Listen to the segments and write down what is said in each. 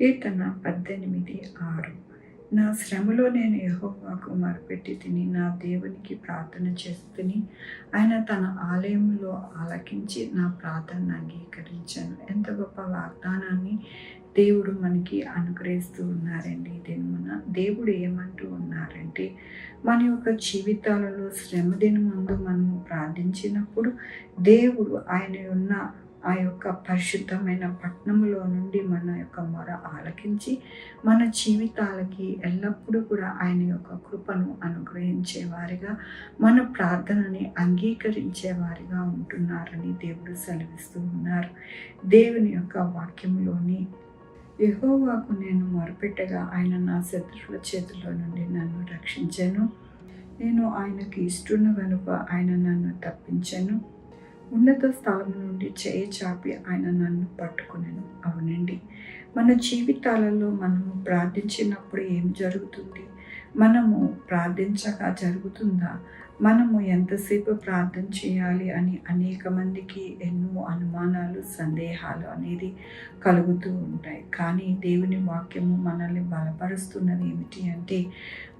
కీర్తన 18:6. నా శ్రమలో నేను యెహోవాకు మొరపెట్టి తిని, నా దేవునికి ప్రార్థన చేస్తుని. ఆయన తన ఆలయంలో ఆలకించి నా ప్రార్థనను అంగీకరించాను. ఎంత గొప్ప వాగ్దానాన్ని దేవుడు మనకి అనుగ్రహిస్తూ ఉన్నారండి. దినమున దేవుడు ఏమంటూ ఉన్నారంటే, మన యొక్క జీవితాలలో శ్రమ దినమందు మనము ప్రార్థించినప్పుడు దేవుడు ఆయన ఉన్న ఆ యొక్క పరిశుద్ధమైన పట్టణంలో నుండి మన యొక్క మొర ఆలకించి మన జీవితాలకి ఎల్లప్పుడూ కూడా ఆయన యొక్క కృపను అనుగ్రహించేవారిగా, మన ప్రార్థనని అంగీకరించేవారిగా ఉంటున్నారని దేవుడు సెలవిస్తూ ఉన్నారు. దేవుని యొక్క వాక్యంలోని యెహోవాకు నేను మొరపెట్టగా ఆయన నా శత్రువుల చేతిలో నుండి నన్ను రక్షించెను. నేను ఆయనకి ఇష్టను గనుక ఆయన నన్ను తప్పించెను. ఉన్నత స్థలం నుండి చేయి చాపి ఆయన నన్ను పట్టుకునేను. అవునండి, మన జీవితాలలో మనము ప్రార్థించినప్పుడు ఏం జరుగుతుంది? మనము ప్రార్థించక జరుగుతుందా? మనము ఎంతసేపు ప్రార్థన చేయాలి అని అనేక మందికి ఎన్నో అనుమానాలు, సందేహాలు అనేది కలుగుతూ ఉంటాయి. కానీ దేవుని వాక్యము మనల్ని బలపరుస్తున్నది ఏమిటి అంటే,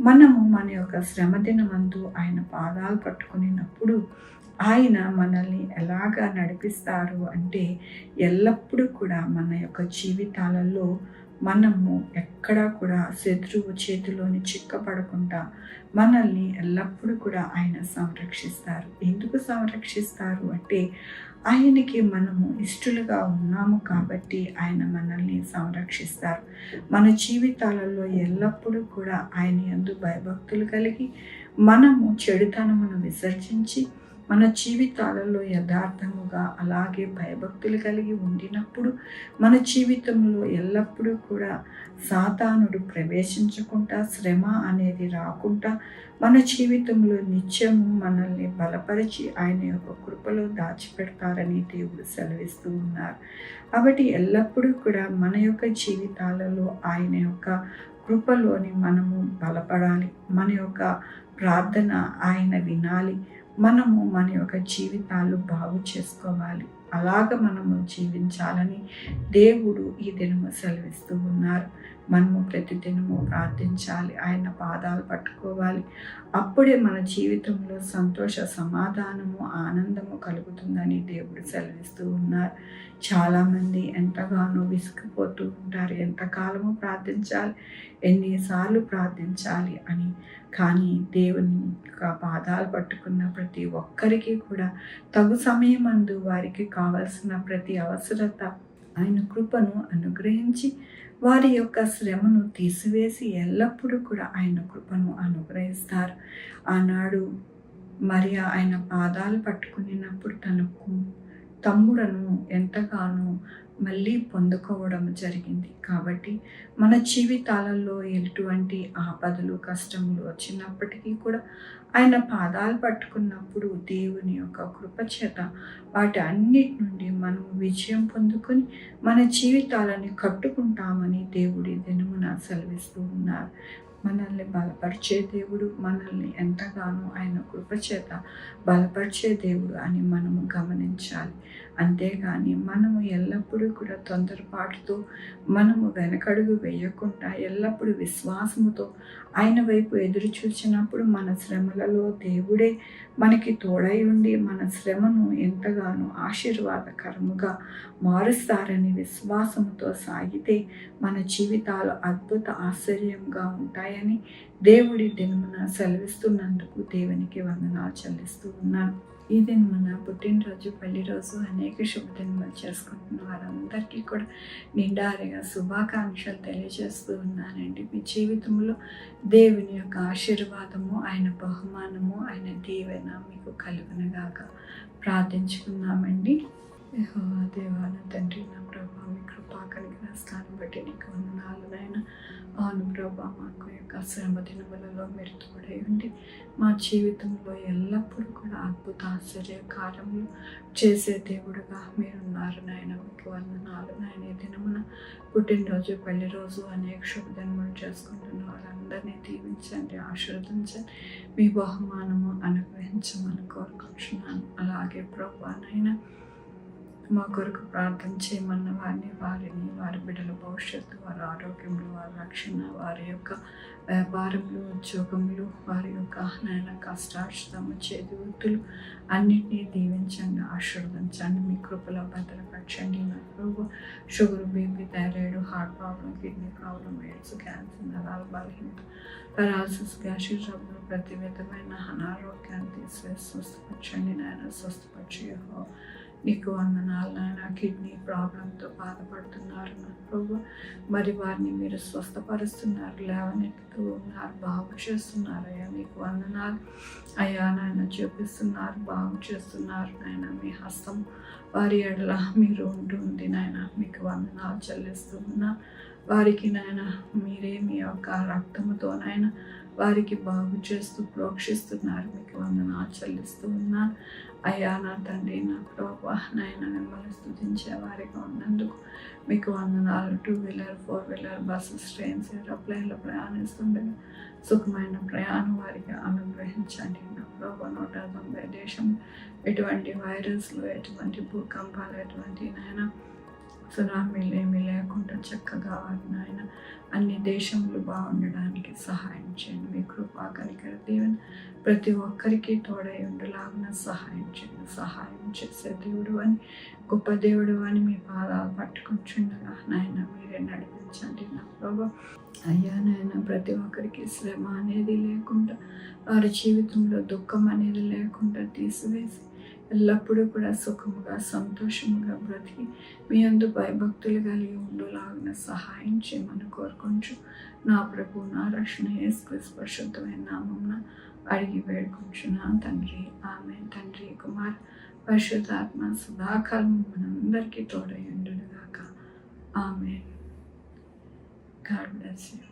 మనము మన యొక్క శ్రమ దినమందు ఆయన పాదాలు పట్టుకునేటప్పుడు ఆయన మనల్ని ఎలాగా నడిపిస్తారు అంటే, ఎల్లప్పుడూ కూడా మన యొక్క జీవితాలలో మనము ఎక్కడా కూడా శత్రువు చేతిలోని చిక్కపడకుండా మనల్ని ఎల్లప్పుడూ కూడా ఆయన సంరక్షిస్తారు. ఎందుకు సంరక్షిస్తారు అంటే, ఆయనకి మనము ఇష్టలుగా ఉన్నాము కాబట్టి ఆయన మనల్ని సంరక్షిస్తారు. మన జీవితాలలో ఎల్లప్పుడూ కూడా ఆయన యందు భయభక్తులు కలిగి మనము చెడుతనమును విసర్జించి మన జీవితాలలో యథార్థముగా అలాగే భయభక్తులు కలిగి ఉండినప్పుడు మన జీవితంలో ఎల్లప్పుడూ కూడా సాతానుడు ప్రవేశించకుండా, శ్రమ అనేది రాకుండా మన జీవితంలో నిత్యము మనల్ని బలపరిచి ఆయన యొక్క కృపలో దాచిపెడతారని దేవుడు సెలవిస్తూ ఉన్నారు. కాబట్టి ఎల్లప్పుడూ కూడా మన యొక్క జీవితాలలో ఆయన యొక్క కృపలోని మనము బలపడాలి. మన యొక్క ప్రార్థన ఆయన వినాలి. మనము మన యొక్క జీవితాలు బాగు చేసుకోవాలి. అలాగ మనము జీవించాలని దేవుడు ఈ దినము సెలవిస్తూ ఉన్నారు. మనము ప్రతిదినము ప్రార్థించాలి, ఆయన పాదాలు పట్టుకోవాలి. అప్పుడే మన జీవితంలో సంతోష, సమాధానము, ఆనందము కలుగుతుందని దేవుడు సెలవిస్తూ ఉన్నారు. చాలామంది ఎంతగానో విసిగిపోతూ ఉంటారు. ఎంతకాలము ప్రార్థించాలి, ఎన్నిసార్లు ప్రార్థించాలి అని. కానీ దేవుని యొక్క పాదాలు పట్టుకున్న ప్రతి ఒక్కరికి కూడా తగు సమయమందు వారికి కావలసిన ప్రతి అవసరత ఆయన కృపను అనుగ్రహించి వారి యొక్క శ్రమను తీసివేసి ఎల్లప్పుడూ కూడా ఆయన కృపను అనుగ్రహిస్తారు. ఆనాడు మరియా ఆయన పాదాలు పట్టుకునేటప్పుడు తనకు తమ్ముడను ఎంతగానో మళ్ళీ పొందుకోవడం జరిగింది. కాబట్టి మన జీవితాలలో ఎటువంటి ఆపదలు, కష్టములు వచ్చినప్పటికీ కూడా ఆయన పాదాలు పట్టుకున్నప్పుడు దేవుని యొక్క కృప చేత వాటి అన్నిటి నుండి మనం విజయం పొందుకొని మన జీవితాలని కట్టుకుంటామని దేవుడి దినమున సెలవిస్తూ ఉన్నారు. మనల్ని బలపరిచే దేవుడు, మనల్ని ఎంతగానో ఆయన కృపచేత బలపరిచే దేవుడు అని మనము గమనించాలి. అంతేగాని మనము ఎల్లప్పుడూ కూడా తొందరపాటుతో మనము వెనకడుగు వేయకుండా ఎల్లప్పుడూ విశ్వాసముతో ఆయన వైపు ఎదురు చూచినప్పుడు మన శ్రమలలో దేవుడే మనకి తోడై ఉండి మన శ్రమను ఎంతగానో ఆశీర్వాదకరముగా మారుస్తారని విశ్వాసముతో సాగితే మన జీవితాలు అద్భుత ఆశ్చర్యంగా ఉంటాయని దేవుడి దినమున సెలవిస్తున్నందుకు దేవునికి వందనాలు చెల్లిస్తూ ఉన్నాను. ఈ దినమున పుట్టినరోజు, పెళ్లి రోజు, అనేక శుభదినములు చేసుకుంటున్న వారందరికీ కూడా నిండారిగా శుభాకాంక్షలు తెలియజేస్తూ ఉన్నానండి. మీ జీవితంలో దేవుని యొక్క ఆశీర్వాదము, ఆయన బహుమానము, ఆయన దీవెన మీకు కలుగునగాక ప్రార్థించుకున్నామండి. యెహోవా దేవా, నా తండ్రి, నా ప్రభా, మీ కృపా కలిగిన స్థానం బట్టి నీకు వందనాలు నాయన. అవును ప్రభా, మాకు యొక్క శ్రమ దినములలో మీరు తోడై ఉండి మా జీవితంలో ఎల్లప్పుడూ కూడా అద్భుత ఆశ్చర్య కార్యములు చేసే దేవుడుగా మీరున్నారు నాయన. మీకు వందనాలు నాయన. ఈ దినమున పుట్టినరోజు, పెళ్లి రోజు, అనేక శుభదినములు చేసుకుంటున్న వాళ్ళందరినీ దీవించండి, ఆశీర్వదించండి, మీ బహుమానము అనుగ్రహించమని కోరుకుంటున్నాను. అలాగే ప్రభా నాయన, మా కొరకు ప్రార్థన చేయమన్న వారిని వారి బిడ్డల భవిష్యత్తు, వారి ఆరోగ్యంలో, వారి రక్షణ, వారి యొక్క వ్యాపారములు, ఉద్యోగములు, వారి యొక్క నాయన కష్టార్జితము, చేతి వృత్తులు అన్నిటినీ దీవించండి, ఆశీర్వదించండి, మీ కృపలో భద్రపరచండి. నా ప్రభు sugar, BP, thyroid, heart problem, kidney problem, AIDS, cancer, నరాల బలహీనత, పెరాలసిస్, గ్యాస్ట్రిక్ జబ్బులు, ప్రతి విధమైన అనారోగ్యాన్ని తీసివేసి స్వస్థపరచండి నాయన. స్వస్థపరిచి యెహోవా నీకు వందనాలు నాయన. కిడ్నీ ప్రాబ్లంతో బాధపడుతున్నారు నా ప్రభు, మరి వారిని మీరు స్వస్థపరుస్తున్నారు, లేవనెత్తుతూ ఉన్నారు, బాగు చేస్తున్నారు అయ్యా. నీకు వందనాలు అయ్యా నాయన. చూపిస్తున్నారు, బాగు చేస్తున్నారు నాయన. మీ హస్తం వారి ఎడల మీరు ఉంటుంది నాయన. మీకు వందనాలు చెల్లిస్తూ ఉన్నా. వారికి నాయన మీరే మీ యొక్క రక్తముతో నాయన వారికి బాగు చేస్తూ ప్రోక్షిస్తున్నారు. మీకు వందనాలు చెల్లిస్తూ ఉన్నాను అయ్యా నా తండ్రి. నా ప్రభా నాయన మిమ్మల్ని స్తుతించే వారిగా ఉన్నందుకు మీకు వందనాలు. 2 వీలర్ 4 వీలర్ బస్సెస్, ట్రైన్స్, ఏరోప్లేన్లో ప్రయాణిస్తుండగా సుఖమైన ప్రయాణం వారికి అనుగ్రహించండి నా ప్రభా. 190 దేశం ఎటువంటి వైరస్లు, ఎటువంటి భూకంపాలు, ఎటువంటి నాయన సునామీలు ఏమీ లేకుండా చక్కగా వారి నాయన అన్ని దేశములు బాగుండడానికి సహాయం చేయండి. మీ కృపా కనికర దీవెన ప్రతి ఒక్కరికి తోడై ఉండలాగిన సహాయం చేయండి. సహాయం చేసే దేవుడు అని, గొప్ప దేవుడు అని మీ పాదాలు పట్టుకుంటుండగా నాయన మీరే నడిపించండి నా ప్రభు. అయ్యా నాయన ప్రతి ఒక్కరికి శ్రమ అనేది లేకుండా, వారి జీవితంలో దుఃఖం అనేది లేకుండా తీసివేసి ఎల్లప్పుడూ కూడా సుఖముగా, సంతోషముగా బ్రతికి మీ యందు భయభక్తులు కలిగి ఉండులాగిన సహాయం చేయమని కోరుకుంటూ నా ప్రభు, నా రక్షణ యేసుక్రీస్తు పరిశుద్ధమైన నామమున అడిగి వేడుకుంటున్నాను తండ్రి. ఆమేన్. తండ్రి, కుమార్, పరిశుద్ధాత్మ సదాకాలం మనందరికీ తోడై ఉండును గాక. ఆమేన్. God bless you.